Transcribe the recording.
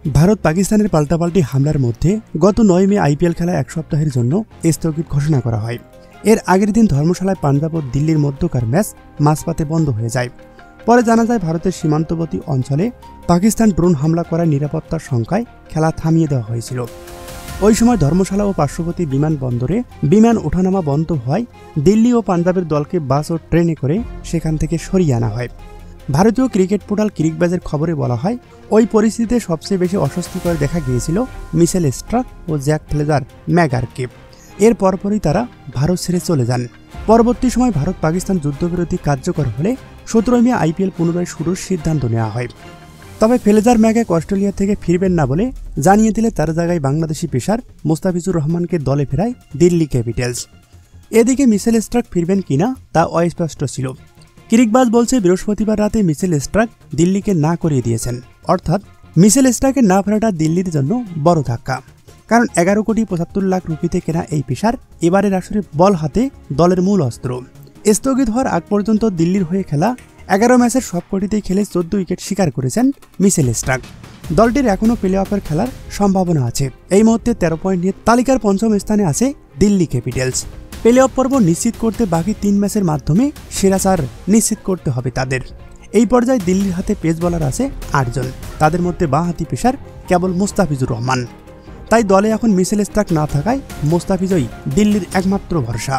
ভারত পাকিস্তানের পাল্টাপাল্টি হামলার মধ্যে গত ৯ মে আইপিএল খেলা এক সপ্তাহের জন্য স্থগিত ঘোষণা করা হয়। এর আগের দিন ধর্মশালায় পাঞ্জাব ও দিল্লির মধ্যকার ম্যাচ মাঝপথে বন্ধ হয়ে যায়। পরে জানা যায় ভারতের সীমান্তবর্তী অঞ্চলে পাকিস্তান ড্রোন হামলা করার নিরাপত্তার শঙ্কায় খেলা থামিয়ে দেওয়া হয়েছিল। ওই সময় ধর্মশালা ও পার্শ্ববর্তী বিমানবন্দরে বিমান ওঠানামা বন্ধ হওয়ায় দিল্লি ও পাঞ্জাবের দলকে বাস ও ট্রেনে করে সেখান থেকে সরিয়ে আনা হয়। ভারতীয় ক্রিকেট পোর্টাল ক্রিকবাজের খবরে বলা হয়, ওই পরিস্থিতিতে সবচেয়ে বেশি অস্বস্তিকর দেখা গিয়েছিল মিচেল স্টার্ক ও জ্যাক ফ্লেজার ম্যাগারকে। এর পরপরই তারা ভারত ছেড়ে চলে যান। পরবর্তী সময় ভারত পাকিস্তান যুদ্ধবিরতি কার্যকর হলে ১৭ মে আইপিএল পুনরায় শুরুর সিদ্ধান্ত নেওয়া হয়। তবে ফ্লেজার ম্যাগাক অস্ট্রেলিয়া থেকে ফিরবেন না বলে জানিয়ে দিলে তার জায়গায় বাংলাদেশি পেসার মুস্তাফিজুর রহমানকে দলে ফেরায় দিল্লি ক্যাপিটালস। এদিকে মিচেল স্টার্ক ফিরবেন কিনা তা অস্পষ্ট ছিল। ক্রিকবাজ বলছে বৃহস্পতিবার রাতে মিচেল স্টার্ক দিল্লিকে না করিয়ে দিয়েছেন। অর্থাৎ মিচেল স্টার্কের না ফেরাটা দিল্লির জন্য বড় ধাক্কা। কারণ ১১,৭৫,০০,০০০ রুপিতে কেনা এই পেসার এবারের আসরে বল হাতে দলের মূল অস্ত্র। স্থগিত হওয়ার আগ পর্যন্ত দিল্লির হয়ে খেলা ১১ ম্যাচের সবকটিতেই খেলে ১৪ উইকেট শিকার করেছেন মিচেল স্টার্ক। দলটির এখনও প্লে অফের খেলার সম্ভাবনা আছে। এই মুহূর্তে ১৩ পয়েন্ট নিয়ে তালিকার পঞ্চম স্থানে আছে দিল্লি ক্যাপিটালস। প্লে অফ পর্ব নিশ্চিত করতে বাকি ৩ ম্যাচের মাধ্যমে সেরা ৪ নিশ্চিত করতে হবে তাদের। এই পর্যায়ে দিল্লির হাতে পেস বোলার আছে ৮ জন, তাদের মধ্যে বাঁহাতি পেসার কেবল মুস্তাফিজুর রহমান। তাই দলে এখন মিচেল স্টার্ক না থাকায় মুস্তাফিজই দিল্লির একমাত্র ভরসা।